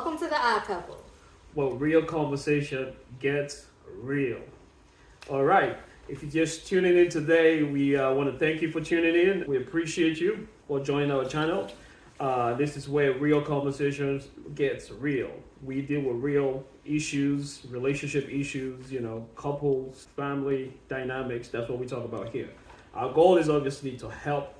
Welcome to the Odd Couple. Well, real conversation gets real. All right. If you're just tuning in today, we want to thank you for tuning in. We appreciate you for joining our channel. This is where real conversations gets real. We deal with real issues, relationship issues, couples, family dynamics. That's what we talk about here. Our goal is obviously to help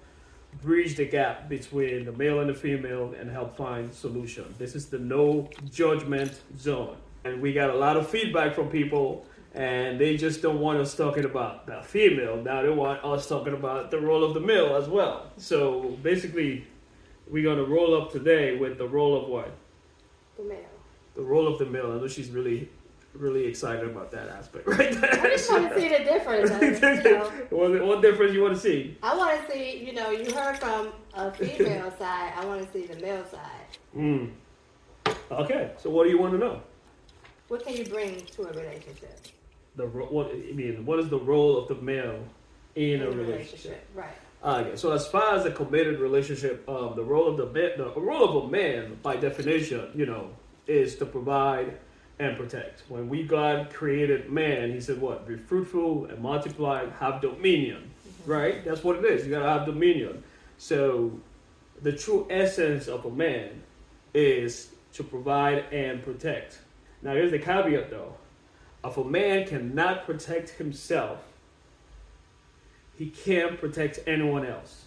bridge the gap between the male and the female and help find solutions. This is the no judgment zone. And we got a lot of feedback from people, and they just don't want us talking about the female. Now they want us talking about the role of the male as well. So basically, we're going to roll up today with the role of what? The male. The role of the male. I know she's really excited about that aspect right there. I just want to see the difference. What difference you want to see? I want to see, you heard from a female side. I want to see the male side. Okay, so what do you want to know? What can you bring to a relationship? What is the role of the male in a relationship? Right. Okay, so as far as a committed relationship, the role of a man, by definition, is to provide and protect. When God created man, he said what? Be fruitful and multiply, have dominion. Right? That's what it is. You gotta have dominion. So the true essence of a man is to provide and protect. Now here's the caveat though. If a man cannot protect himself, he can't protect anyone else.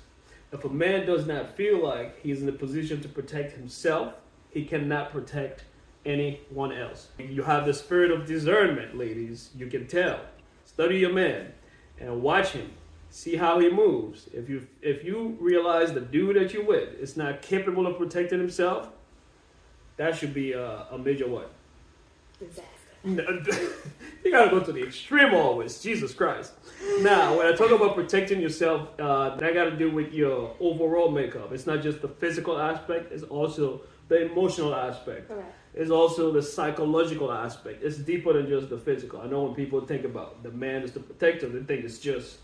If a man does not feel like he's in a position to protect himself, he cannot protect anyone else. You have the spirit of discernment, ladies. You can tell. Study your man and watch him. See how he moves. If you realize the dude that you're with is not capable of protecting himself, that should be a major what? Disaster. You gotta go to the extreme always. Jesus Christ. Now, when I talk about protecting yourself, that got to do with your overall makeup. It's not just the physical aspect. It's also the emotional aspect. Correct. It's also the psychological aspect. It's deeper than just the physical. I know when people think about the man is the protector, they think it's just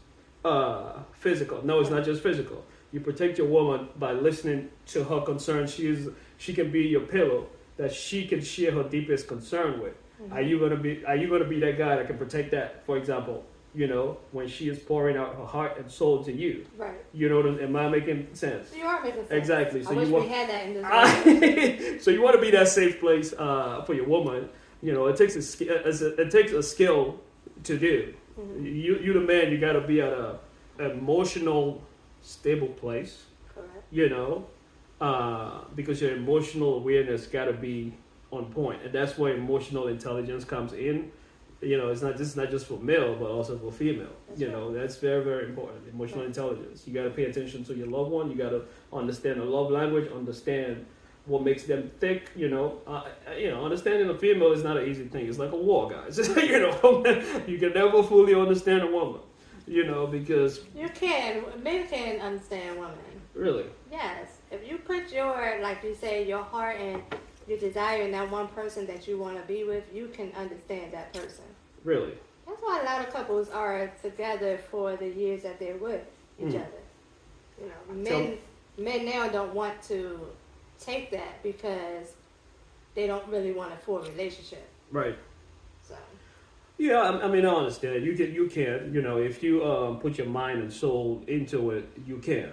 physical. No, it's not just physical. You protect your woman by listening to her concerns. She can be your pillow that she can share her deepest concern with. Mm-hmm. Are you gonna be that guy that can protect that? For example, when she is pouring out her heart and soul to you. Right. Am I making sense? You are making sense. Exactly. So we had that in this. So you want to be that safe place for your woman. It takes a skill to do. Mm-hmm. You the man, you got to be at a emotional stable place. Correct. Because your emotional awareness got to be on point, and that's where emotional intelligence comes in. It's not just for male, but also for female. That's very, very important. Emotional intelligence. You got to pay attention to your loved one. You got to understand the love language, understand what makes them tick. Understanding a female is not an easy thing. It's like a war, guys. You can never fully understand a woman. Because you can. Men can understand women. Really? Yes. If you put your, like you say, your heart and your desire in that one person that you want to be with, you can understand that person. Really? That's why a lot of couples are together for the years that they're with each other. Men now don't want to take that because they don't really want a full relationship. Right. So. Yeah, I understand. You can. If you put your mind and soul into it, you can.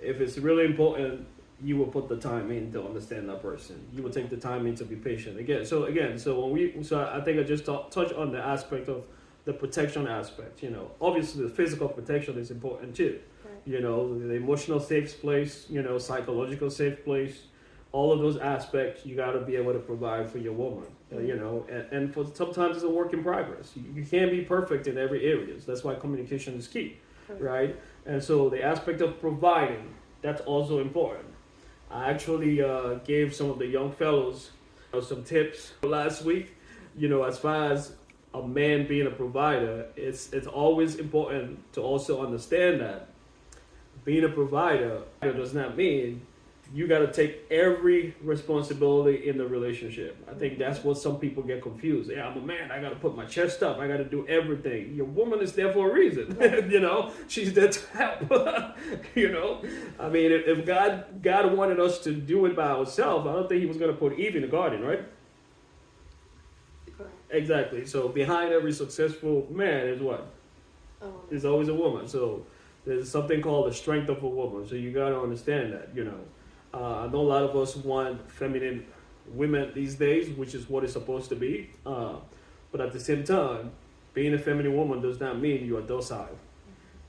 If it's really important, you will put the time in to understand that person. You will take the time in to be patient. So I think I just touch on the aspect of the protection aspect. Obviously the physical protection is important too. Right. The emotional safe place. Psychological safe place. All of those aspects you got to be able to provide for your woman. And for sometimes it's a work in progress. You can't be perfect in every area. That's why communication is key, right? And so the aspect of providing, that's also important. I actually gave some of the young fellows some tips last week. As far as a man being a provider, it's always important to also understand that being a provider does not mean you got to take every responsibility in the relationship. I think that's what some people get confused. Yeah, I'm a man. I got to put my chest up. I got to do everything. Your woman is there for a reason. You know, she's there to help. You know, I mean, if God wanted us to do it by ourselves, I don't think He was going to put Eve in the garden, right? Correct. Exactly. So behind every successful man is what? There's always a woman. So there's something called the strength of a woman. So you got to understand that, you know. I know a lot of us want feminine women these days, which is what it's supposed to be. But at the same time, being a feminine woman does not mean you are docile.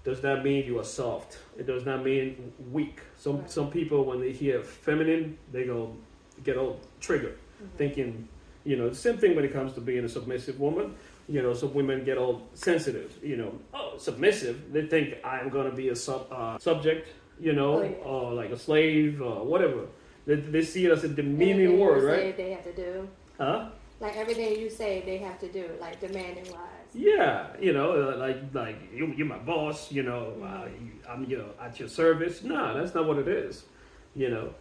Does not mean you are soft. It does not mean weak. Some people, when they hear feminine, they go get all triggered, thinking, you know, the same thing when it comes to being a submissive woman. You know, some women get all sensitive. You know, oh, submissive. They think I'm going to be a subject. You know, or like a slave, or whatever. They see it as a demeaning word, right? They have to do. Huh? Like everything you say, they have to do, like demanding wise. Yeah, you know, like you're my boss. You know, I'm at your service. No, that's not what it is. You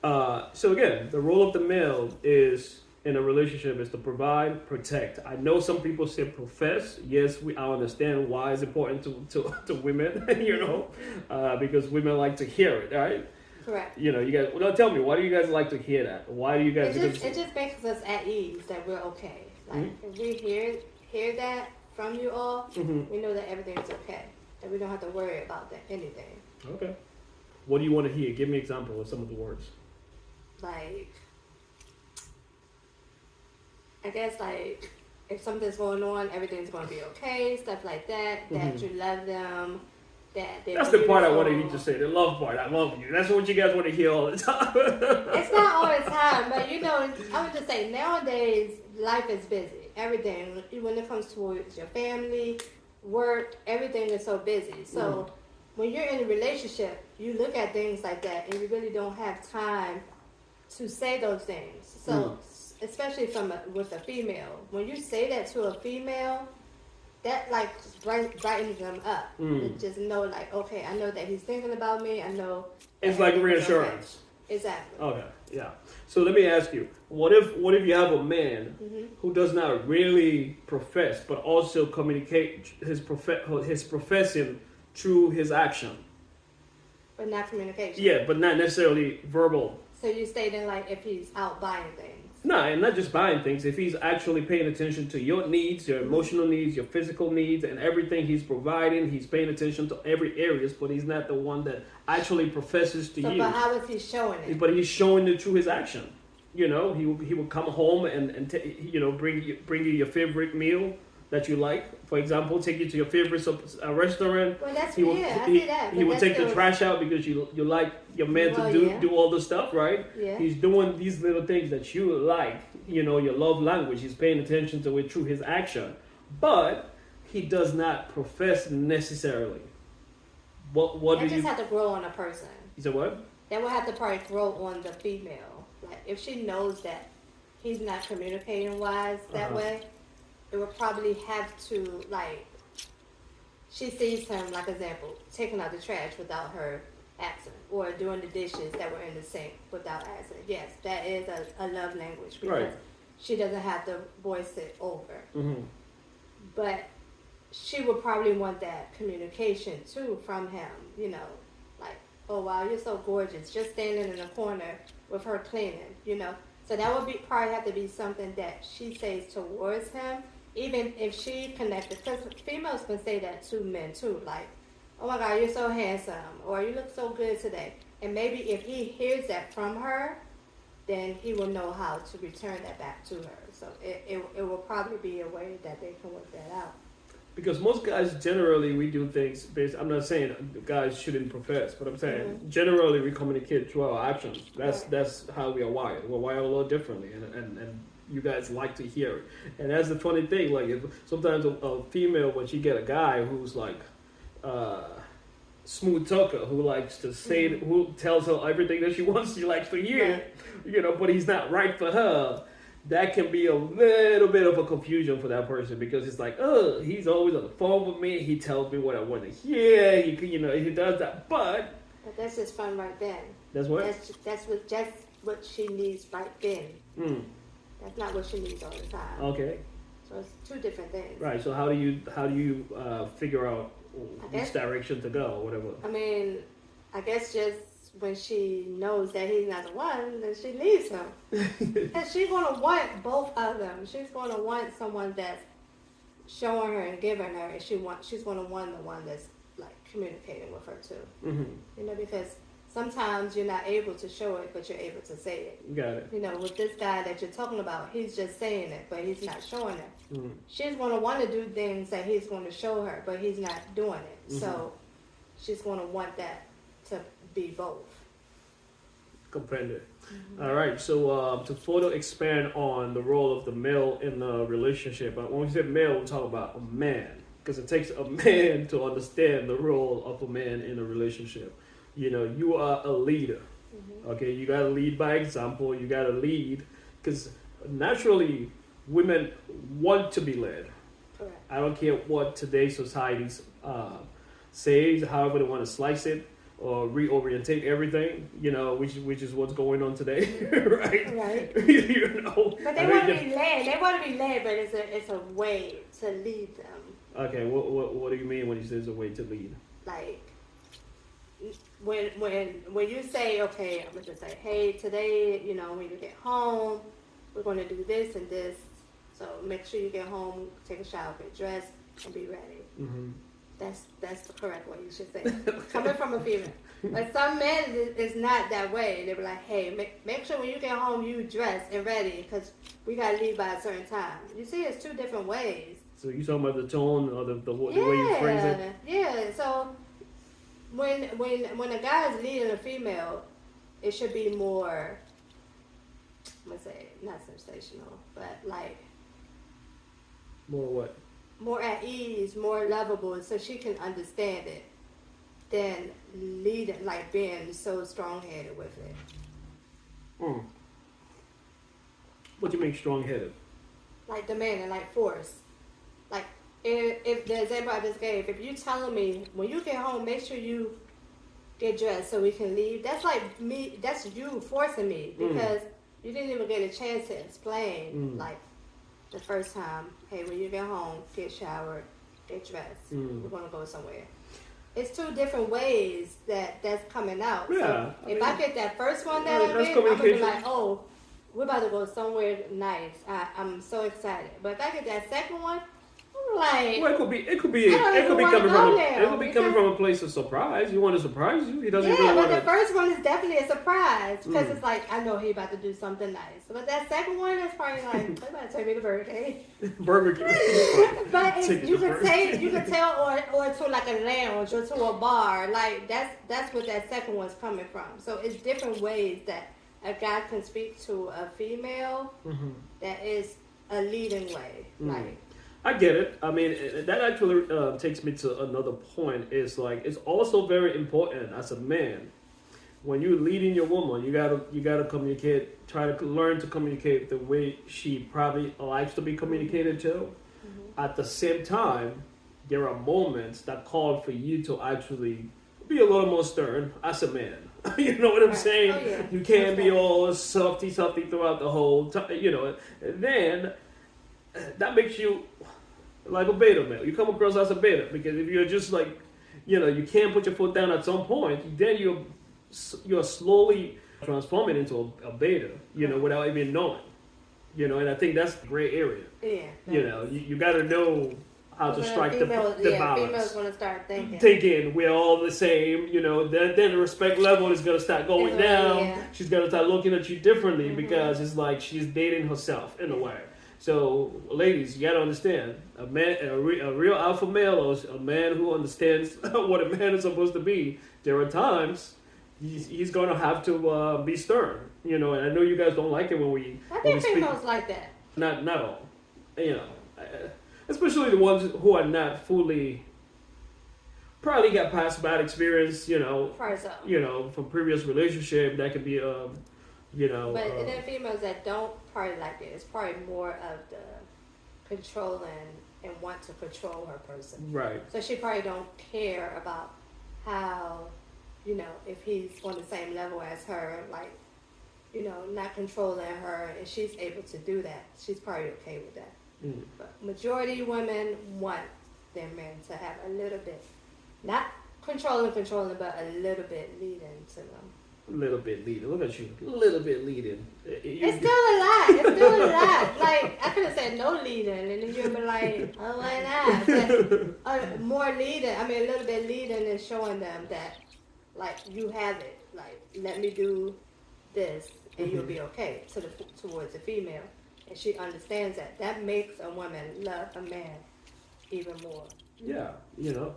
know. So again, the role of the male is in a relationship is to provide, protect. I know some people say profess. Yes, I understand why it's important to women, you know, because women like to hear it, right? Correct. You know, you guys. Well, tell me, why do you guys like to hear that? Why do you guys? It just makes us at ease that we're okay. Like if we hear that from you all, we know that everything's okay, that we don't have to worry about anything. Okay. What do you want to hear? Give me an example of some of the words. Like, I guess like if something's going on, everything's going to be okay, stuff like that. That you love them. That's the part I wanted you to say, the love part. I love you. That's what you guys want to hear all the time. It's not all the time, but you know, I would just say nowadays life is busy. Everything, when it comes towards your family, work, everything is so busy. So when you're in a relationship, you look at things like that, and you really don't have time to say those things. So especially with a female, when you say that to a female, that like brightens them up. Just know like, okay, I know that he's thinking about me. I know it's like reassurance. Okay. Exactly. Okay, yeah. So let me ask you, what if you have a man who does not really profess, but also communicate his profession through his action, but not communication? Yeah, but not necessarily verbal. So you stating like if he's out buying things? No, and not just buying things. If he's actually paying attention to your needs, your emotional needs, your physical needs, and everything he's providing, he's paying attention to every areas, but he's not the one that actually professes to you. But how is he showing it? But he's showing it through his action. You know, he will come home and bring you your favorite meal that you like. For example, take you to your favorite restaurant. Well, that's I see that. He will take the trash out because you like your man to do all the stuff, right? Yeah. He's doing these little things that you like. You know, your love language. He's paying attention to it through his action, but he does not profess necessarily. What do you? Just have to grow on a person. You said what? That will have to probably grow on the female. Like if she knows that he's not communicating wise that way, it would probably have to, like, she sees him, like example, taking out the trash without her asking, or doing the dishes that were in the sink without asking. Yes, that is a love language because she doesn't have to voice it over. But she would probably want that communication too from him, you know, like, oh wow, you're so gorgeous, just standing in the corner with her cleaning, you know. So that would probably have to be something that she says towards him, even if she connected, because females can say that to men too, like, oh my God, you're so handsome, or you look so good today. And maybe if he hears that from her, then he will know how to return that back to her. So it will probably be a way that they can work that out. Because most guys, generally, we do things based... I'm not saying guys shouldn't profess, but I'm saying generally we communicate through our actions. That's how we are wired. We're wired a little differently, and you guys like to hear it. And that's the funny thing. Like, if sometimes a female, when she get a guy who's like smooth talker, who likes to say, who tells her everything that she wants, she likes to hear, you know, but he's not right for her. That can be a little bit of a confusion for that person, because it's like, oh, he's always on the phone with me. He tells me what I want to hear. He does that, but But that's just fun right then. That's what? That's what she needs right then. Mm. That's not what she needs all the time. Okay. So it's two different things. Right. So how do you figure out which direction to go or whatever? I mean, I guess just when she knows that he's not the one, then she leaves him. And she's gonna want both of them. She's gonna want someone that's showing her and giving her, and she's gonna want the one that's like communicating with her too. Mm-hmm. You know, because sometimes you're not able to show it, but you're able to say it. Got it. You know, with this guy that you're talking about, he's just saying it, but he's not showing it. Mm-hmm. She's going to want to do things that he's going to show her, but he's not doing it. Mm-hmm. So she's going to want that to be both. Comprende. Mm-hmm. All right. So to further expand on the role of the male in the relationship, when we say male, we talk about a man, because it takes a man to understand the role of a man in a relationship. You know, you are a leader. Mm-hmm. Okay, you gotta lead by example. You gotta lead, because naturally, women want to be led. Correct. I don't care what today's society says, however they want to slice it or reorientate everything. You know, which is what's going on today, right? Right. You know. But they want to be led. They want to be led, but it's a way to lead them. Okay, what do you mean when you say it's a way to lead? Like, when you say, okay, I'm gonna say, hey, today, you know, when you get home, we're gonna do this and this. So make sure you get home, take a shower, get dressed, and be ready. Mm-hmm. That's the correct way you should say it. Coming from a female. But some men, it's not that way. They be like, hey, make sure when you get home, you dress and ready, because we gotta leave by a certain time. You see, it's two different ways. So you talking about the tone or the way you phrase it? Yeah. So when a guy is leading a female, it should be more, I'm gonna say, not sensational, but like more what? More at ease, more lovable, so she can understand it, than leading, like being so strong-headed with it. Mm. What do you mean strong-headed? Like demanding, like force. Like if the example I just gave, if you telling me when you get home, make sure you get dressed so we can leave. That's like me. That's you forcing me, because you didn't even get a chance to explain like the first time. Hey, when you get home, get showered, get dressed. We're gonna go somewhere. It's two different ways that's coming out. Yeah. So if I get that first one that I get, I'm gonna be like, oh, we're about to go somewhere nice. I'm so excited. But if I get that second one, I'm like, well, it could be coming from a place of surprise. You want to surprise you. He doesn't. Yeah, really but want the first one is definitely a surprise, because it's like, I know he about to do something nice. But that second one is probably like, they about to take me to Burger King. Burger King. But you can tell, or to like a lounge or to a bar. Like that's what that second one's coming from. So it's different ways that a guy can speak to a female that is a leading way. Like, I get it. I mean, that actually takes me to another point. Is like, it's also very important as a man, when you're leading your woman, you gotta communicate. Try to learn to communicate the way she probably likes to be communicated to. At the same time, there are moments that call for you to actually be a little more stern as a man. You know what I'm saying? Oh, yeah. You can't be all softy throughout the whole time. You know, then that makes you like a beta male. You come across as a beta, because if you're just like, you know, you can't put your foot down at some point, then you're slowly transforming into a beta, you know, without even knowing. You know, and I think that's the gray area. Yeah. You know, you got to know how to strike the balance. Females want to start thinking we're all the same. You know, then the respect level is going to start going down. Yeah. She's going to start looking at you differently, because it's like she's dating herself in a way. So, ladies, you got to understand, a real alpha male, or a man who understands what a man is supposed to be, there are times he's going to have to be stern. You know, and I know you guys don't like it when we. I think females like that. Not all. You know, especially the ones who are not fully. Probably got past bad experience. You know. So. You know, from previous relationship, that could be you know. But then females that don't probably like it, it's probably more of the controlling and want to control her person. Right. So she probably don't care about how you know, if he's on the same level as her, like, you know, not controlling her, and she's able to do that, she's probably okay with that. But majority women want their men to have a little bit, not controlling, but a little bit leading to them. A little bit leading. Look at you. A little bit leading. It's still a lot. It's still a lot. Like, I could have said no leading, and then you'd be like, oh, why not? But, more leading, I mean, a little bit leading is showing them that, like, you have it. Like, let me do this, and you'll be okay towards the female. And she understands that. That makes a woman love a man even more. Yeah, you know,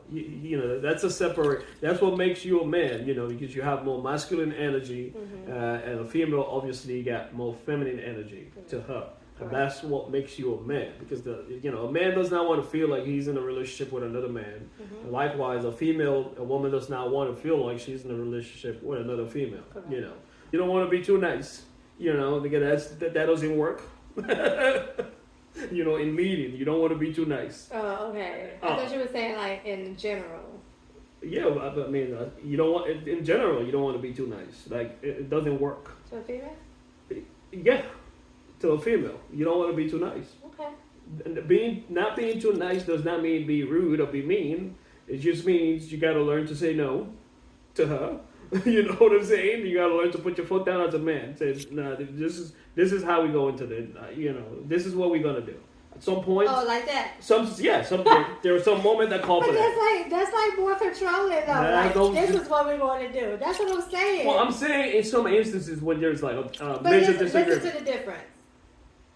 that's that's what makes you a man, you know, because you have more masculine energy, and a female obviously got more feminine energy to her. And that's what makes you a man, because a man does not want to feel like he's in a relationship with another man. And likewise, a woman does not want to feel like she's in a relationship with another female. Correct. You know, you don't want to be too nice, you know, because that doesn't work. You know, in leading, you don't want to be too nice. Oh, okay. I thought you were saying like in general. Yeah, I mean, you don't want, in general, you don't want to be too nice. Like, it doesn't work. To a female? Yeah, to a female. You don't want to be too nice. Okay. And not being too nice does not mean be rude or be mean. It just means you got to learn to say no to her. You know what I'm saying? You got to learn to put your foot down as a man. Say, nah, this is how we go into the, you know, this is what we're gonna do. At some point. Oh, like that. There was some moment that called for that. That's like more controlling though. Like, this is what we want to do. That's what I'm saying. Well, I'm saying in some instances when there's like a major disagreement. Listen to the difference.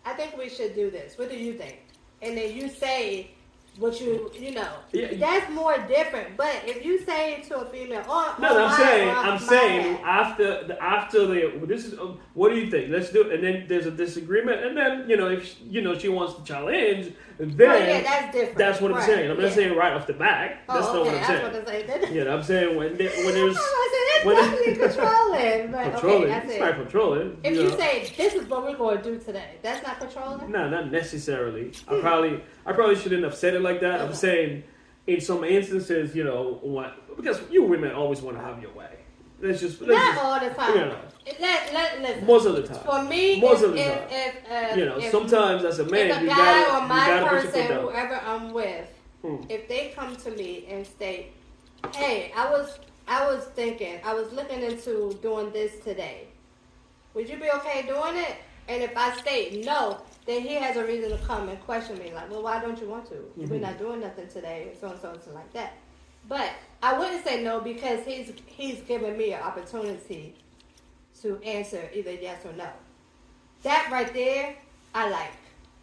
I think we should do this. What do you think? And then you say what you know. Yeah. That's more different. But if you say to a female, I'm saying after this is what do you think? Let's do it. And then there's a disagreement, and then if she wants to challenge, then that's different. That's what I'm saying. I'm not saying right off the bat. That's not what I'm saying. That's what I'm saying. I'm saying when there's definitely controlling. But controlling. It's not controlling. If you say this is what we're going to do today, that's not controlling. No, not necessarily. I probably shouldn't have said it like that. Okay. I'm saying in some instances, because you women always want to have your way. Not all the time. Listen. Most of the time. For me, if sometimes as a man, if a guy or my person, whoever I'm with, if they come to me and state, "Hey, I was thinking, I was looking into doing this today. Would you be okay doing it?" And if I state no, then he has a reason to come and question me, like, "Well, why don't you want to? We're not doing nothing today," so and something like that. But I wouldn't say no because he's giving me an opportunity to answer either yes or no. That right there, I like.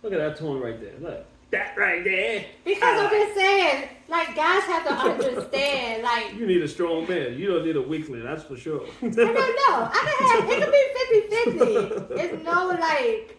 Look at that tone right there. Look. That right there. Because I'm just saying, like, guys have to understand, like... You need a strong man. You don't need a weakling, that's for sure. I don't know. It could be 50-50. It's no, like,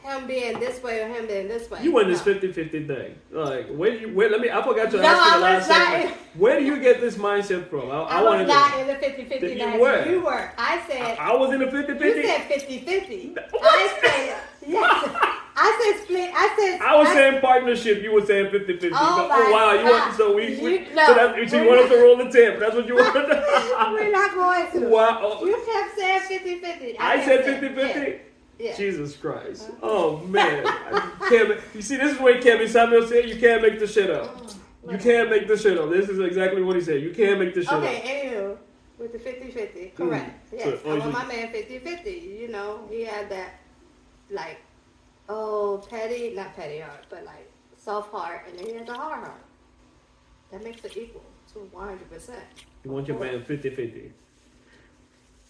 him being this way or him being this way. You win this 50-50 thing. Like, I forgot to ask you the last segment. Where do you get this mindset from? I was not in the 50-50. You were. I said... I was in the 50-50? You said 50-50. I said... Yes. I said split. I was saying partnership. You were saying 50-50. Oh wow. You want so we so you want us to roll the tape. That's what you want. We're not going to. Wow. You kept saying 50-50. I said 50-50. Yeah. Jesus Christ. Oh man. You see, this is what Kevin Samuel said. You can't make this shit up. You can't make this shit up. This is exactly what he said. You can't make this shit up. Okay, anywho, with the 50-50, correct. Yes, I want my man 50-50. He had that, like, not petty heart, but like soft heart, and then he has a hard heart. That makes it equal to 100%. You want your man 50-50.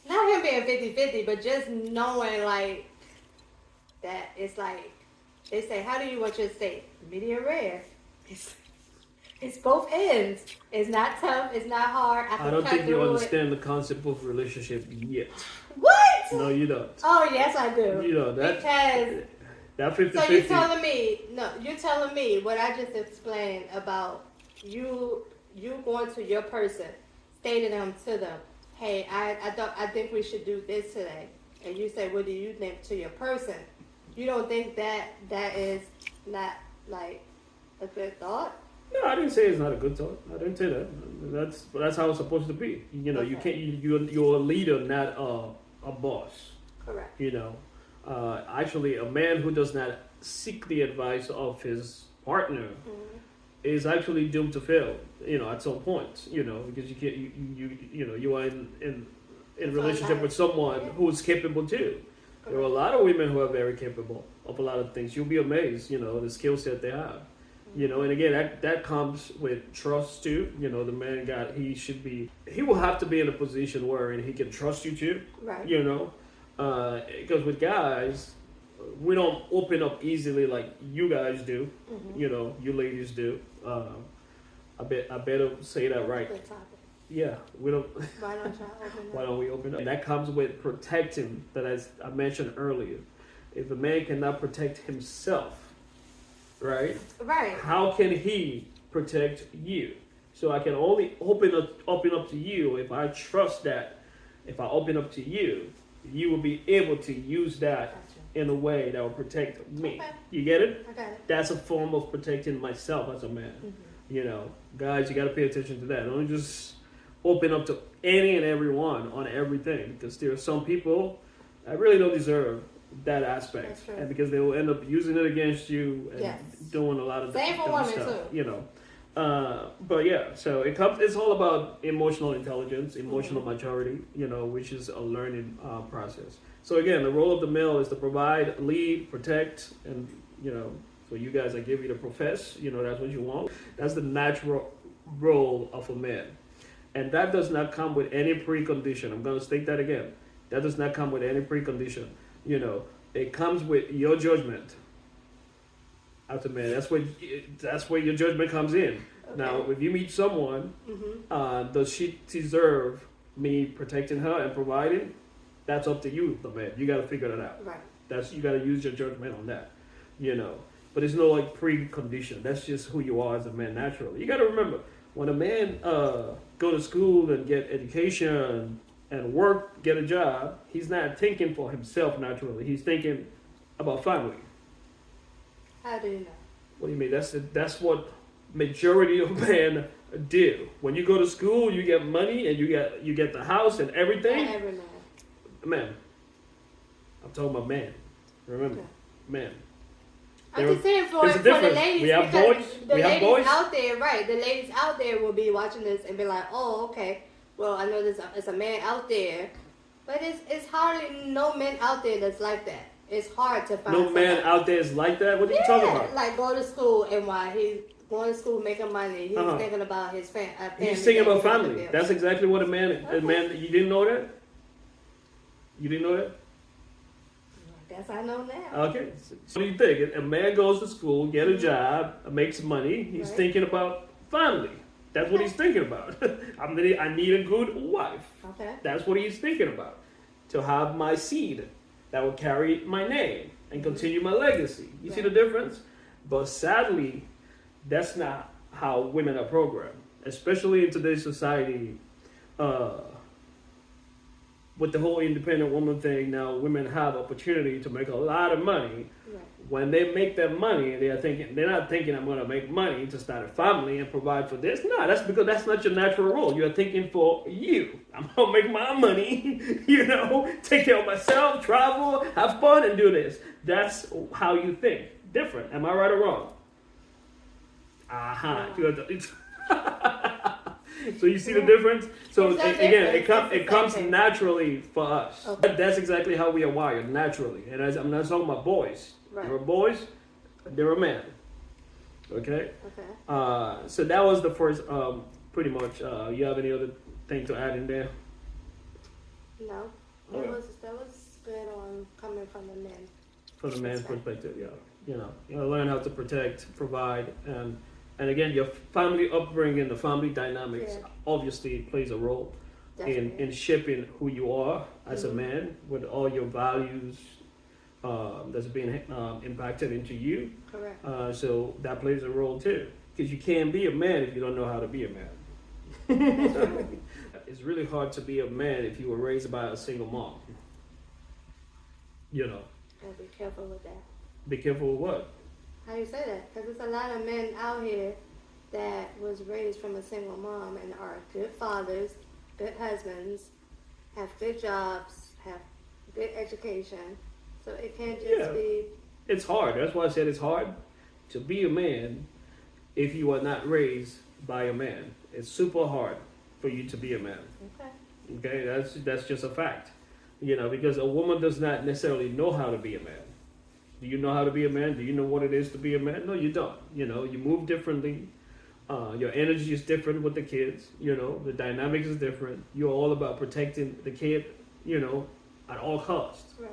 Not him being 50-50, but just knowing like that it's like they say, how do you want your steak? Medium rare. It's both ends. It's not tough. It's not hard. I don't think you understand the concept of relationship yet. What? No, you don't. Oh yes, I do. You know that because. That 50-50. So you're telling me what I just explained about you going to your person, stating to them, hey, I think we should do this today, and you say, what do you think to your person? You don't think that is not like a good thought? No, I didn't say it's not a good thought. I didn't say that. That's how it's supposed to be. You know, you can't. You're a leader, not a boss. Correct. You know, actually, a man who does not seek the advice of his partner is actually doomed to fail. You know, at some point. You know, because you can't. You are in relationship with someone who's capable too. Correct. There are a lot of women who are very capable of a lot of things. You'll be amazed. You know, the skill set they have. You know, and again, that comes with trust too. You know, the man he will have to be in a position where he can trust you too. Right. You know, because with guys, we don't open up easily like you guys do. You know, you ladies do. I better say that right. Good topic. Yeah, we don't. Why don't y'all open up? Why don't we open up? And that comes with protecting. That, as I mentioned earlier, if a man cannot protect himself, right? Right. How can he protect you? So I can only open up to you if I trust that. If I open up to you, you will be able to use that in a way that will protect me. Okay. You get it? I got it. That's a form of protecting myself as a man. You know, guys, you got to pay attention to that. Don't just open up to any and everyone on everything, because there are some people that really don't deserve that aspect. That's true. And because they will end up using it against you and doing a lot of same for dumb women stuff, too. you know. But yeah, so it's all about emotional intelligence, emotional maturity, you know, which is a learning process. So again, the role of the male is to provide, lead, protect, and, you know, so you guys, I give you to profess, you know, that's what you want. That's the natural role of a man. And that does not come with any precondition. I'm going to state that again. That does not come with any precondition. You know, it comes with your judgment as a man. That's where your judgment comes in. Okay. Now, if you meet someone, does she deserve me protecting her and providing? That's up to you, the man. You got to figure that out. Right. You got to use your judgment on that. You know, but there's no like precondition. That's just who you are as a man naturally. You got to remember, when a man go to school and get education and work, get a job, he's not thinking for himself naturally. He's thinking about family. How do you know? What do you mean? That's what majority of men do. When you go to school, you get money and you get the house and everything. Not every man. Man, I'm talking about man. Remember, man. I'm just saying for the ladies, we have boys. The we have ladies boys out there, right? The ladies out there will be watching this and be like, "Oh, okay. Well, I know there's a man out there, but it's hardly no men out there that's like that. It's hard to find. No man out there is like that. What are you talking about? Like go to school, and while he's going to school making money, he's thinking about his family. He's thinking about family. That's exactly what a man. Okay. A man. You didn't know that. You didn't know that. Guess I know now. Okay. So what do you think? A man goes to school, get a job, makes money. He's thinking about family. That's what he's thinking about. I need a good wife. Okay. That's what he's thinking about. To have my seed that will carry my name and continue my legacy. You see the difference? But sadly, that's not how women are programmed. Especially in today's society, with the whole independent woman thing, now women have opportunity to make a lot of money. Right. When they make that money, they're not thinking I'm going to make money to start a family and provide for this. No, that's because that's not your natural role. You're thinking for you. I'm going to make my money, you know, take care of myself, travel, have fun, and do this. That's how you think. Different. Am I right or wrong? So you see the difference? So again, it comes naturally for us. Okay. That's exactly how we are wired, naturally. And I'm not talking about boys. Right. There are boys, they're a man. Okay? So that was the first, pretty much. You have any other thing to add in there? No. Okay. That was good on coming from the men. From the man's perspective, yeah. You know, you gotta learn how to protect, provide, and again, your family upbringing, the family dynamics obviously plays a role in shaping who you are as a man, with all your values that's being impacted into you. Correct. So that plays a role too, because you can't be a man if you don't know how to be a man. It's really hard to be a man if you were raised by a single mom. You know. And be careful with that. Be careful with what? How you say that? Because there's a lot of men out here that was raised from a single mom and are good fathers, good husbands, have good jobs, have good education. So it can't just be... It's hard. That's why I said it's hard to be a man if you are not raised by a man. It's super hard for you to be a man. Okay, that's just a fact. Because a woman does not necessarily know how to be a man. Do you know how to be a man? Do you know what it is to be a man? No, you don't. You move differently. Your energy is different with the kids. The dynamics is different. You're all about protecting the kid, at all costs. Right.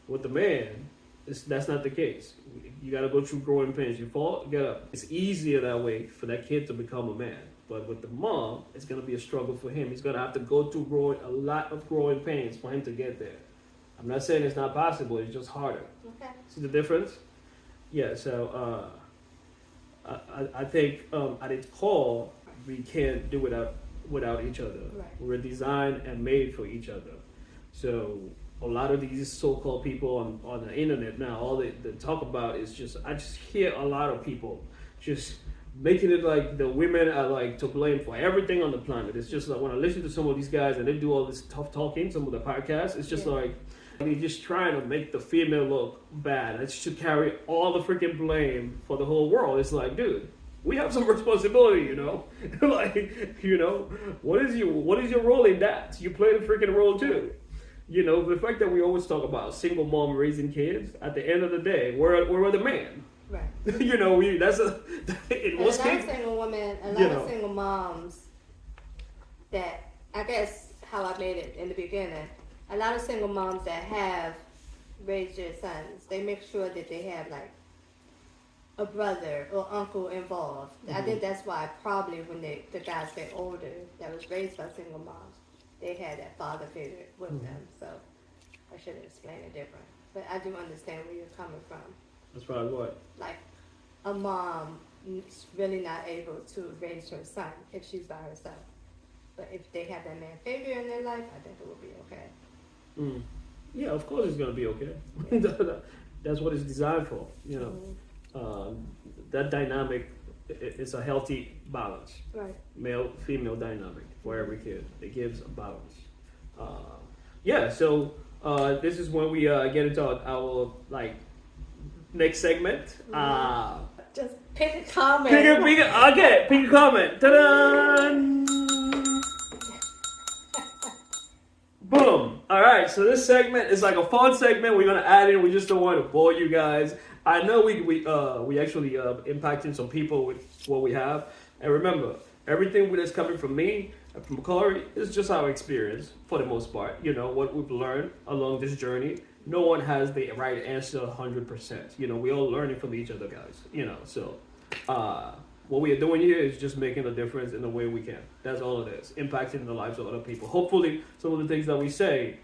With the man, that's not the case. You got to go through growing pains. You fall, get up. It's easier that way for that kid to become a man. But with the mom, it's going to be a struggle for him. He's going to have to go through a lot of growing pains for him to get there. I'm not saying it's not possible. It's just harder. Okay. See the difference? Yeah, so I think at its core, we can't do without each other. Right. We're designed and made for each other. So a lot of these so-called people on the internet now, all they talk about is I just hear a lot of people just making it like the women are like to blame for everything on the planet. It's just like when I listen to some of these guys and they do all this tough talking, some of the podcasts, it's just like they're just trying to make the female look bad. It's to carry all the freaking blame for the whole world. It's like, dude, we have some responsibility, what is your role in that? You play the freaking role too. The fact that we always talk about single mom raising kids, at the end of the day, we're the man. Right. In most cases, a lot of single moms that, I guess how I made it in the beginning, a lot of single moms that have raised their sons, they make sure that they have like a brother or uncle involved. Mm-hmm. I think that's why probably when the guys get older that was raised by single moms, they had that father figure with them. So I should explain it different. But I do understand where you're coming from. As far as what? Like a mom is really not able to raise her son if she's by herself. But if they have that man figure in their life, I think it will be okay. Mm. Yeah, of course it's going to be okay. Yeah. That's what it's designed for. That dynamic is a healthy balance. Right. Male-female dynamic for every kid. It gives a balance. So this is when we get into our next segment. Just pick a comment. Pick a comment. Ta-da! Boom. All right. So this segment is like a fun segment. We're gonna add in. We just don't want to bore you guys. I know we actually impacting some people with what we have. And remember, everything that's coming from me and from Corie is just our experience for the most part. What we've learned along this journey. No one has the right answer 100%. We're all learning from each other, guys. So what we are doing here is just making a difference in the way we can. That's all it is. Impacting the lives of other people. Hopefully, some of the things that we say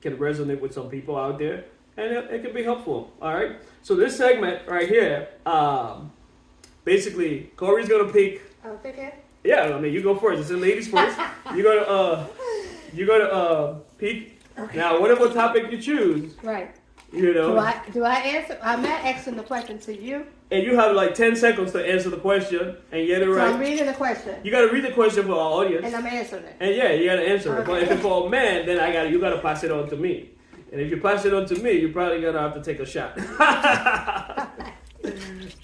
can resonate with some people out there, and it can be helpful. All right. So this segment right here, basically, Corie's gonna pick. I'll pick it. Yeah, I mean, you go first. It's the ladies first. You gotta pick. Okay. Now, whatever topic you choose, right? Do I answer? I'm not asking the question to you. And you have like 10 seconds to answer the question and get it right. So I'm reading the question. You got to read the question for our audience. And I'm answering it. And yeah, you got to answer it. But if it's for a man, then you got to pass it on to me. And if you pass it on to me, you're probably gonna have to take a shot.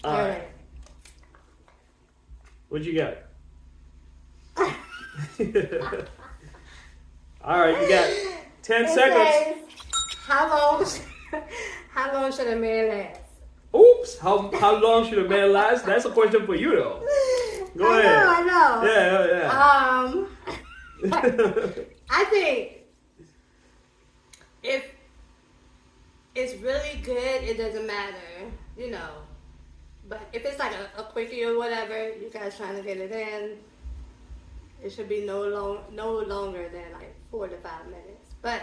All right. What you got? All right, you got 10 seconds. How long should a man last? Oops. How long should a man last? That's a question for you, though. Go ahead. I know. Yeah. I think if it's really good, it doesn't matter, But if it's like a quickie or whatever, you guys trying to get it in, it should be no longer than like 4 to 5 minutes. But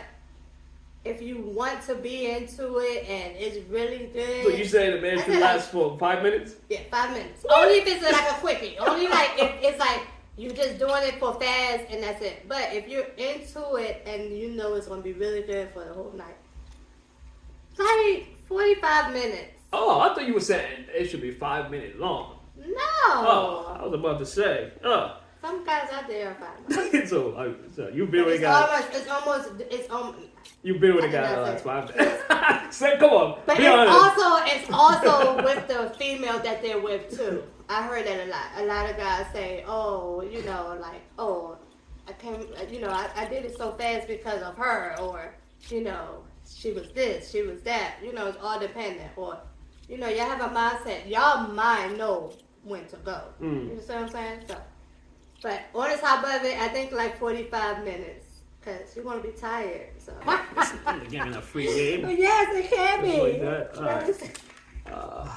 if you want to be into it and it's really good. So you say the man should last for 5 minutes? Yeah, 5 minutes. What? Only if it's like a quickie. Only like if it's like you just doing it for fast and that's it. But if you're into it and it's going to be really good for the whole night, it's like 45 minutes. Oh, I thought you were saying it should be 5 minutes long. No. Oh, I was about to say. Some guys out there are fine. So you've been with a guy. It's almost. You've been with a guy the last 5 days. Say, come on. But be honest. it's also with the female that they're with too. I heard that a lot. A lot of guys say, "Oh, you know, like, oh, I came, you know, I did it so fast because of her," or, you know, she was this, she was that. You know, it's all dependent. Or, you know, y'all have a mindset. Y'all mind know when to go. You know what I'm saying? So, but on the top of it, I think like 45 minutes. Because you're going to be tired. So. You're giving a free game. Yes, it can be. Like that. All right.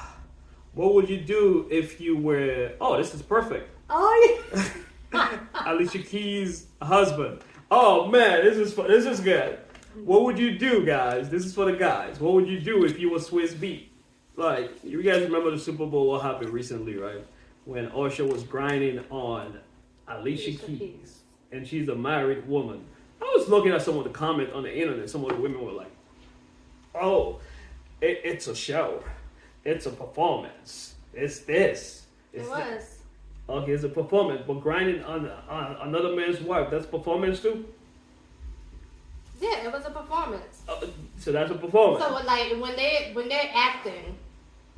What would you do if you were... Oh, this is perfect. Oh, yeah. Alicia Keys' husband. Oh, man, this is good. What would you do, guys? This is for the guys. What would you do if you were Swiss Beat? Like, you guys remember the Super Bowl, what happened recently, right? When Usher was grinding on Alicia Keys. And she's a married woman. I was looking at some of the comments on the internet. Some of the women were like, "Oh, it's a show. It's a performance. It's this. It's it was. Okay, it's a performance. But grinding on another man's wife, that's performance too? Yeah, it was a performance. So that's a performance. So like when they're acting,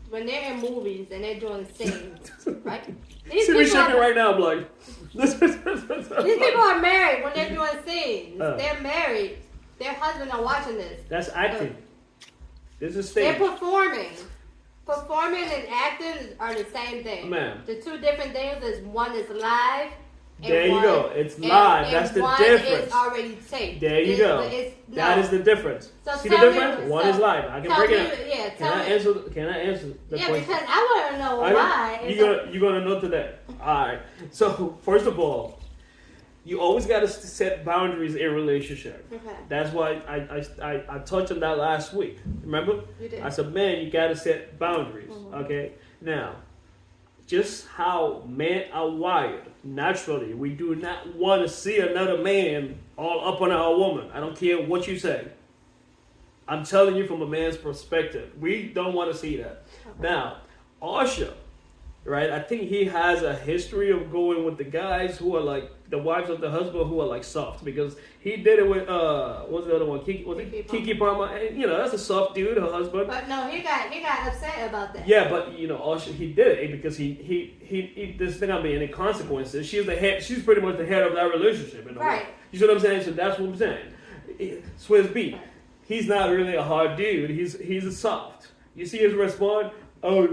when they're in movies and they're doing scenes, right? See me shaking right now, I'm like... These people are married when they're doing scenes. They're married. Their husbands are watching this. That's acting. This is stage. They're performing. Performing and acting are the same thing. Man. The two different things is one is live. And there you go. It's live. That's the difference. One is already taped. There you go. That is the difference. So see the difference? One is live. I can break it down. Yeah, Can I answer the question? Yeah, because I want to know why. You're gonna know today. All right. So first of all, you always got to set boundaries in a relationship. Okay. That's why I touched on that last week. Remember? You did. I said, man, you got to set boundaries. Mm-hmm. Okay. Now, just how men are wired, naturally, we do not want to see another man all up on our woman. I don't care what you say. I'm telling you from a man's perspective. We don't want to see that. Okay. Now, Usher, right? I think he has a history of going with the guys who are like the wives of the husband who are like soft, because he did it with what's the other one? Kiki Palmer. And, you know, that's a soft dude, her husband. But no, he got upset about that. Yeah, but you know, Usher, he did it because he there's not be any consequences. She's the head. She's pretty much the head of that relationship. In a way. You see what I'm saying? So that's what I'm saying. Swiss B. Right. He's not really a hard dude. He's a soft. You see his response? Oh,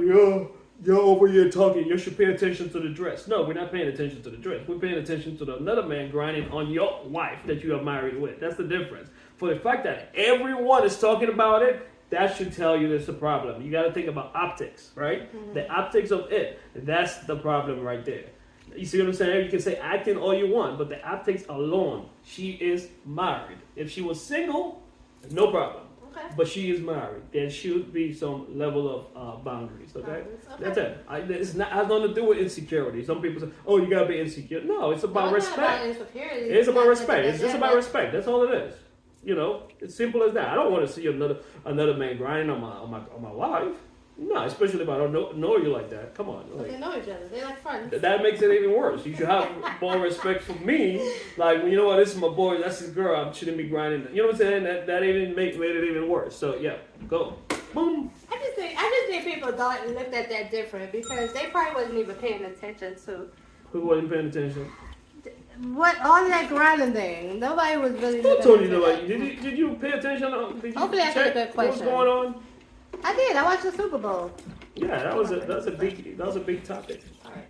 you're over here talking. You should pay attention to the dress. No, we're not paying attention to the dress. We're paying attention to another man grinding on your wife that you are married with. That's the difference. For the fact that everyone is talking about it, that should tell you there's a problem. You got to think about optics, right? Mm-hmm. The optics of it. That's the problem right there. You see what I'm saying? You can say acting all you want, but the optics alone, she is married. If she was single, no problem. Okay. But she is married. There should be some level of boundaries. Okay, that's it. It's not has nothing to do with insecurity. Some people say, "Oh, you gotta be insecure." No, it's about respect. It's about respect. It's just about respect. That's all it is. You know, it's simple as that. I don't want to see another man grinding on my wife. No, especially if I don't know you like that. Come on. Like, they know each other. They're like friends. That makes it even worse. You should have more respect for me. Like, you know what? This is my boy. That's his girl. I shouldn't be grinding. You know what I'm saying? That even made it even worse. So, yeah. Go. Boom. I just think people thought and looked at that different because they probably wasn't even paying attention to. Who wasn't paying attention? What all that grinding thing? Nobody was really. Who told you nobody? Did you pay attention? Did you hopefully I got a good question. What's going on? I did. I watched the Super Bowl. Yeah, that was a big topic. All right.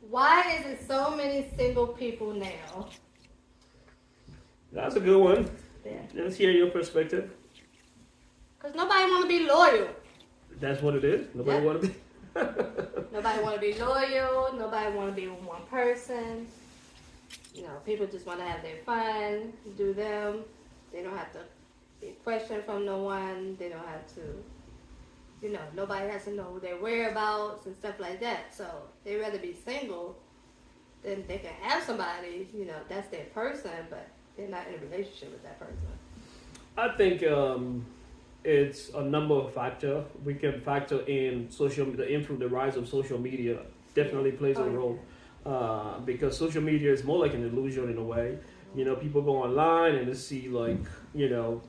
Why is it so many single people now? That's a good one. Yeah. Let's hear your perspective. Because nobody want to be loyal. That's what it is. Nobody want to be. Nobody want to be loyal. Nobody want to be with one person. You know, people just want to have their fun, do them. They don't have to be questioned from no one. They don't have to, you know, nobody has to know their whereabouts and stuff like that. So they'd rather be single than they can have somebody, you know, that's their person, but they're not in a relationship with that person. I think it's a number of factors. We can factor in the rise of social media definitely plays a role. Because social media is more like an illusion in a way. People go online and they see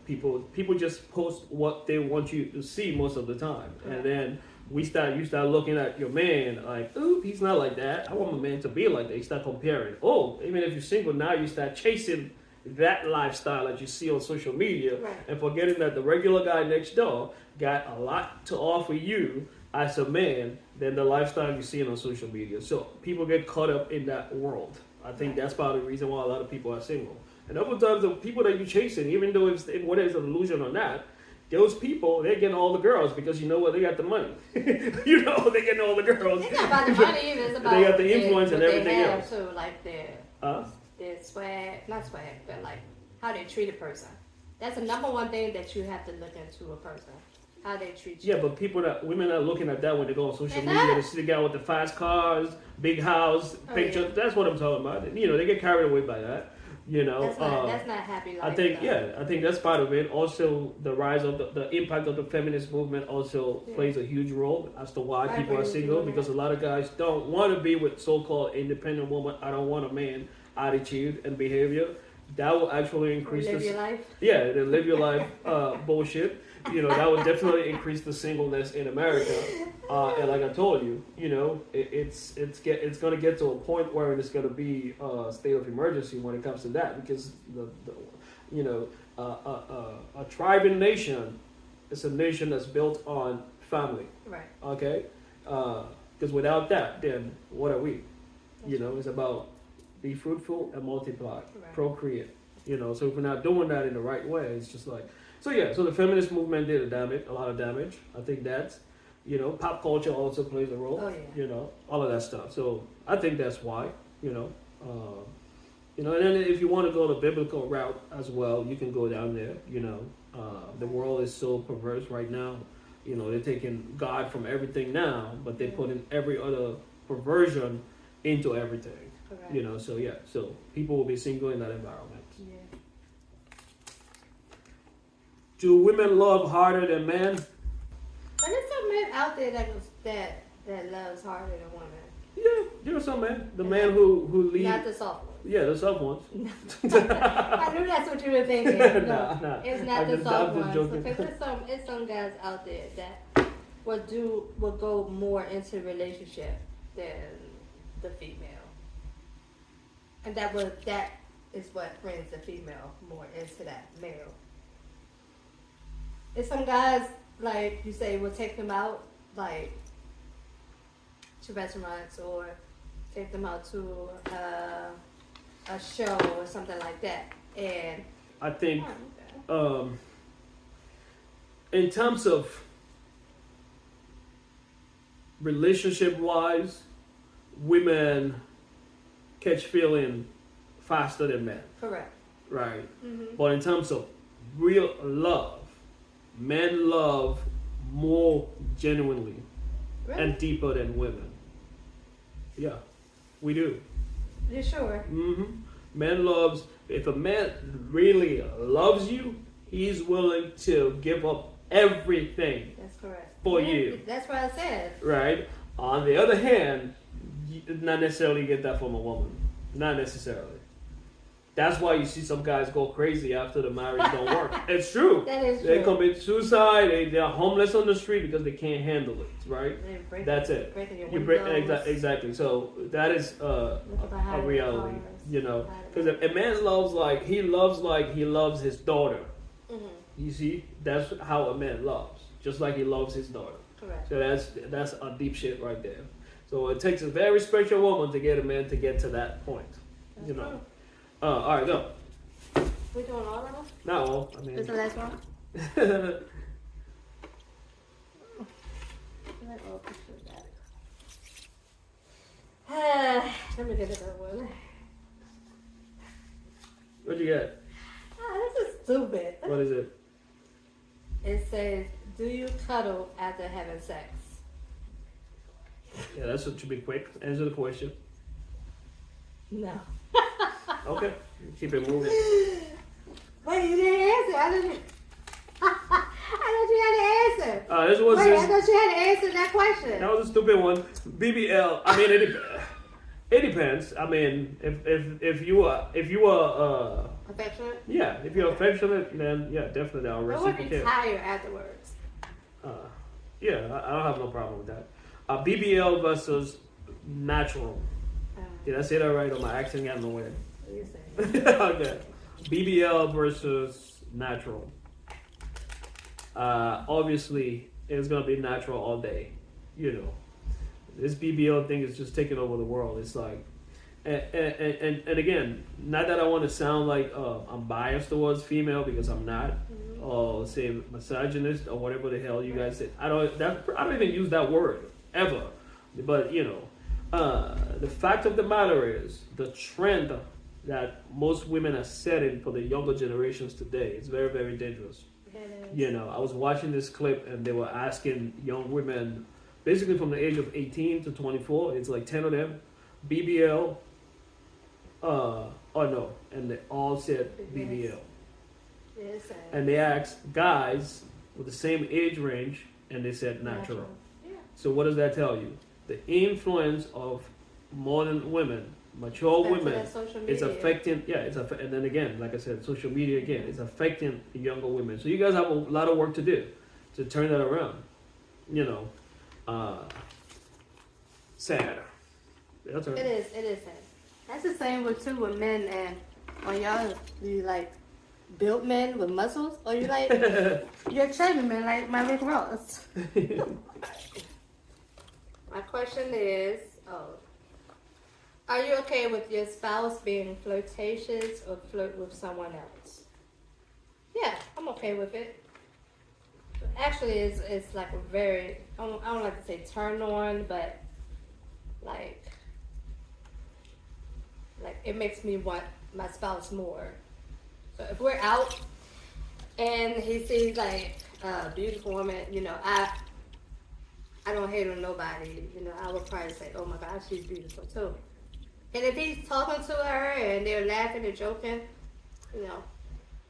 people just post what they want you to see most of the time, and then you start looking at your man like, ooh, he's not like that. I want my man to be like that. You start comparing. Oh, even if you're single now, you start chasing that lifestyle that you see on social media, and forgetting that the regular guy next door got a lot to offer you as a man than the lifestyle you're seeing on social media. So people get caught up in that world. I think that's part of the reason why a lot of people are single. And oftentimes the people that you're chasing, even though whether it's an illusion or not, those people, they're getting all the girls because you know what, they got the money. They're getting all the girls. It's not about the money either, it's about they got the influence and everything else. So like their swag, not swag, but like how they treat a person. That's the number one thing that you have to look into a person. How they treat you. Yeah, but women are looking at that when they go on social media. They see the guy with the fast cars, big house, pictures. Yeah. That's what I'm talking about. They get carried away by that. That's not happy life. I think that's part of it. Also, the rise of the impact of the feminist movement also plays a huge role as to why people are single, because a lot of guys don't want to be with so-called independent woman. I don't want a man attitude and behavior. That will actually increase live your life. Yeah, the live your life bullshit. That would definitely increase the singleness in America. And like I told you, it's going to get to a point where it's going to be a state of emergency when it comes to that, because a thriving nation is a nation that's built on family. Right. Okay. Because without that, then what are we? It's about be fruitful and multiply, procreate. So if we're not doing that in the right way, it's just like. So the feminist movement did a lot of damage. I think that's, pop culture also plays a role. Oh, yeah. All of that stuff. So I think that's why, and then if you want to go the biblical route as well, you can go down there. The world is so perverse right now. They're taking God from everything now, but they're putting every other perversion into everything. Correct. So people will be single in that environment. Yeah. Do women love harder than men? But there's some men out there that loves harder than women. Yeah, there are some men. The man who leads. Not the soft ones. Yeah, the soft ones. I knew that's what you were thinking. No, nah. It's not the soft ones. Because there's some guys out there that will go more into relationship than the female. And that is what brings the female more into that male. If some guys, like you say, will take them out, like, to restaurants or take them out to a show or something like that. And I think, in terms of relationship-wise, women catch feeling faster than men. Correct. Right. Mm-hmm. But in terms of real love, men love more genuinely and deeper than women. Yeah, we do. You sure? Mm-hmm. Men loves, if a man really loves you, he's willing to give up everything. That's correct. For you. That's what I said. Right. On the other hand, you not necessarily get that from a woman. Not necessarily. That's why you see some guys go crazy after the marriage don't work. It's true. That is true. They commit suicide. They're homeless on the street because they can't handle it. Right. That's it. Exactly. So that is a reality. Because a man loves like he loves his daughter. Mm-hmm. You see, that's how a man loves, just like he loves his daughter. Correct. So that's a deep shit right there. So it takes a very special woman to get a man to get to that point. That's true. All right, go. We doing all of them? Not all. I mean, this the last one. Let me get another one. What'd you get? This is stupid. What is it? It says, "Do you cuddle after having sex?" Yeah, that should be quick. Answer the question. No. Okay, keep it moving. Wait, you didn't answer. I didn't. thought you had an answer. This was Wait, I thought you had to answer that question. That was a stupid one. BBL. I mean, it depends. I mean, if you are affectionate. Yeah, if you're affectionate, then yeah, definitely I'll reciprocate. What if you tired afterwards? Yeah, I don't have no problem with that. BBL versus natural. Did I say that right? Or my accent got nowhere? What are you saying? Okay. BBL versus natural. Obviously, it's gonna be natural all day. You know, this BBL thing is just taking over the world. It's like, and again, not that I want to sound like I'm biased towards female, because I'm not, or say misogynist or whatever the hell you guys say. I don't even use that word ever. But you know, the fact of the matter is the trend that most women are setting for the younger generations today is very, very dangerous. You know, I was watching this clip and they were asking young women, basically from the age of 18 to 24, it's like 10 of them, BBL, or no, and they all said BBL. Yes. And they asked guys with the same age range, and they said natural. Yeah. So what does that tell you? The influence of modern women, mature women, it's affecting, and then again, like I said, social media again, it's affecting the younger women. So you guys have a lot of work to do to turn that around. You know, sad. It is sad. That's the same with men, and on y'all, you like built men with muscles, or you like you're chubby men like my Rick Ross. My question is, are you okay with your spouse being flirtatious or flirt with someone else? Yeah, I'm okay with it. Actually, it's like a very, I don't like to say turn on, but like it makes me want my spouse more. So if we're out and he sees like a beautiful woman, you know, I don't hate on nobody, you know, I would probably say, oh my gosh, she's beautiful too. And if he's talking to her and they're laughing and joking, you know,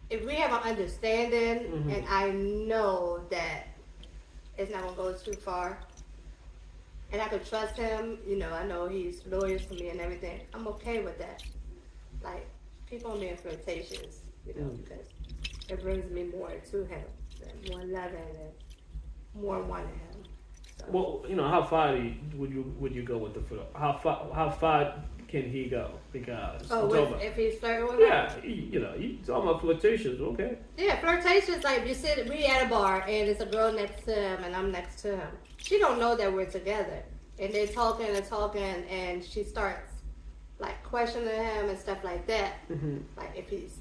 if we have an understanding and I know that it's not going to go too far and I can trust him, you know, I know he's loyal to me and everything, I'm okay with that. Like, keep on being flirtatious, you know, because it brings me more to him, more loving and more wanting him. So. Well, you know, how far would you go with the flirt? How far can he go? Because if he's flirting with her? Yeah, you know, you talking about flirtatious, okay? Yeah, flirtatious, like we at a bar and it's a girl next to him and I'm next to him. She don't know that we're together, and they're talking and she starts like questioning him and stuff like that. Like if he's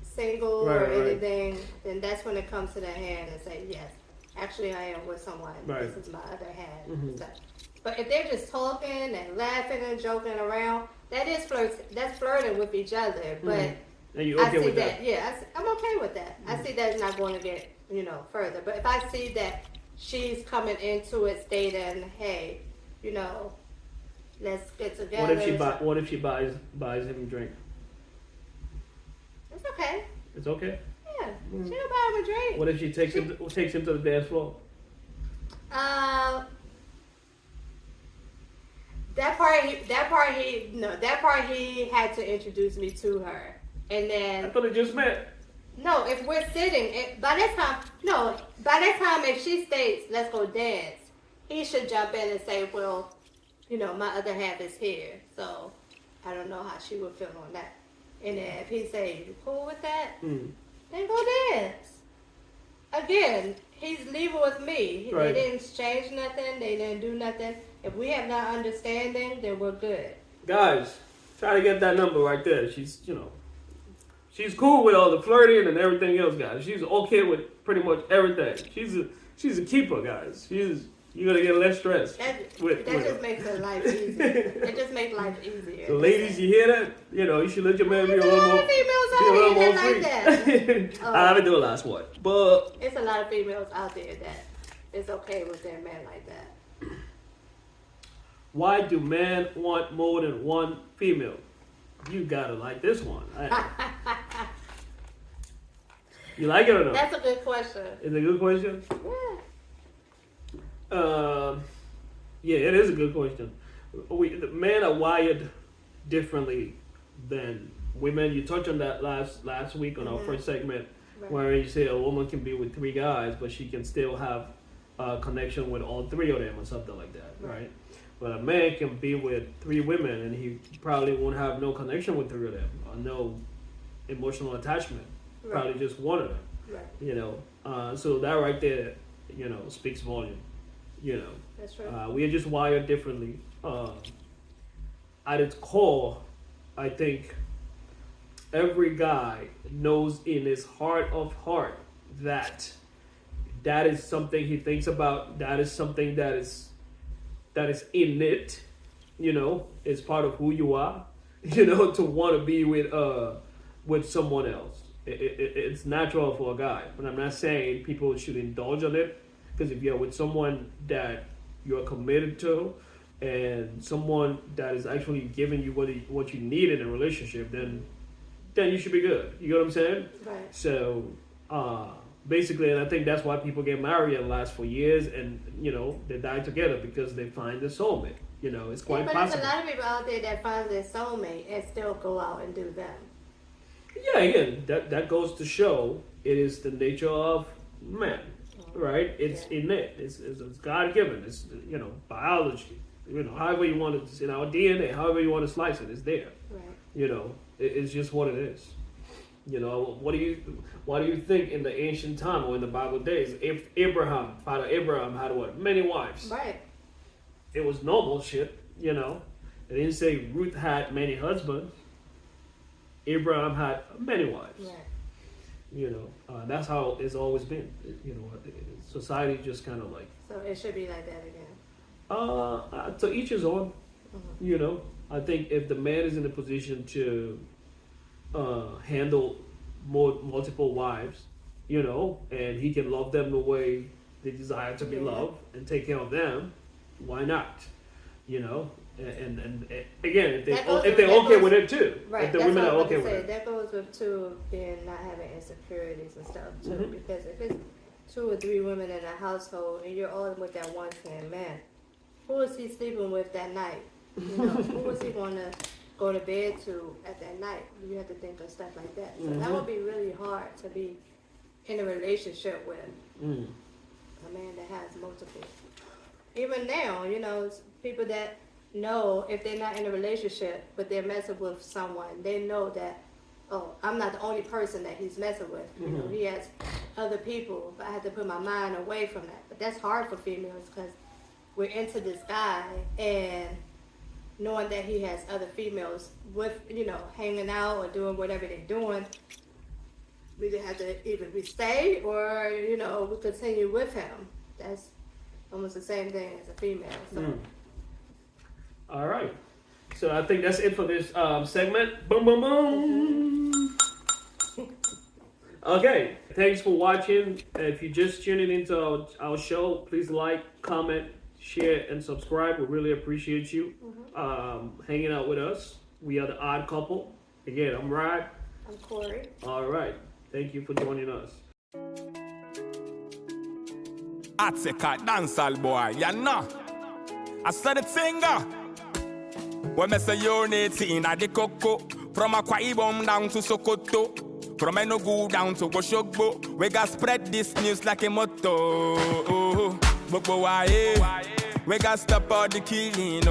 single or anything, then that's when it comes to the hand and say, yes, actually I am with someone. This is my other hand and stuff. But if they're just talking and laughing and joking around, that's flirting with each other. But and you okay with that? Yeah, I'm okay with that. I see that's not going to get, you know, further. But if I see that she's coming into it stating, hey, you know, let's get together. What if she buys him a drink? It's okay. It's okay? Yeah, she'll buy him a drink. What if she takes him to the dance floor? That part he had to introduce me to her, and then I thought they just met. No, if we're sitting, by that time, if she states, let's go dance, he should jump in and say, well, you know, my other half is here, so I don't know how she would feel on that. And then if he say, you cool with that, then go dance. Again, he's leaving with me. They didn't change nothing. They didn't do nothing. If we have that understanding, then we're good. Guys, try to get that number right there. She's cool with all the flirting and everything else, guys. She's okay with pretty much everything. She's a keeper, guys. You're gonna get less stress. That just makes her life easier. It just makes life easier. So, ladies, you hear that? You know, you should let your man be a little more free. Like that. I haven't do a last one, but it's a lot of females out there that is okay with their man like that. Why do men want more than one female? You gotta like this one. You like it or no? That's a good question. It's a good question? Yeah. Yeah, it is a good question. The men are wired differently than women. You touched on that last week on our first segment, where you say a woman can be with 3 guys, but she can still have a connection with all 3 of them or something like that, right? But a man can be with 3 women and he probably won't have no connection with 3 of them or no emotional attachment. Probably just one of them. Right. You know, so that right there, you know, speaks volume. You know, that's right. We are just wired differently. At its core, I think every guy knows in his heart of heart that is something he thinks about. That is something that is innate. You know, it's part of who you are. You know, to want to be with someone else. It's natural for a guy, but I'm not saying people should indulge on it, because if you're with someone that you're committed to and someone that is actually giving you what you need in a relationship, then you should be good. You know what I'm saying? Right. So basically, and I think that's why people get married and last for years, and you know they die together because they find their soulmate. You know, it's quite possible. But there's a lot of people out there that find their soulmate and still go out and do them. Yeah, again, that goes to show it is the nature of man, right? It's innate. It's God given. It's, you know, biology. You know, however you want it, in our DNA, however you want to slice it, it's there. Right. You know, it's just what it is. You know, why do you think in the ancient time or in the Bible days, if Father Abraham had what? Many wives. Right. It was normal shit, you know. It didn't say Ruth had many husbands. Abraham had many wives. Right. You know, that's how it's always been. You know, society just kind of like. So it should be like that again. To each his own. Mm-hmm. You know, I think if the man is in a position to handle multiple wives, you know, and he can love them the way they desire to be loved and take care of them, why not? You know. And again, if they're okay with it too, right? If the women are okay with it, that goes with too being not having insecurities and stuff too. Mm-hmm. Because if it's 2 or 3 women in a household and you're all with that one same man, who is he sleeping with that night? You know, who is he going to go to bed to at that night? You have to think of stuff like that. So that would be really hard to be in a relationship with a man that has multiple. Even now, you know, it's people that know if they're not in a relationship but they're messing with someone, they know that, oh, I'm not the only person that he's messing with. You know, he has other people, but I have to put my mind away from that. But that's hard for females because we're into this guy and knowing that he has other females with, you know, hanging out or doing whatever they're doing. We just have to either we stay or, you know, we continue with him. That's almost the same thing as a female. So. All right. So I think that's it for this segment. Boom, boom, boom. Okay. Thanks for watching. If you're just tuning into our show, please like, comment, share, and subscribe. We really appreciate you hanging out with us. We are the Odd Couple. Again, I'm Rod. I'm Corie. All right. Thank you for joining us. I take a dancehall boy, you know. I said the finger. When I say you need to in the cocoa, from Akwa Ibom down to Sokoto, from Enugu down to Oshogbo, we got spread this news like a motto. We got stop all the killing.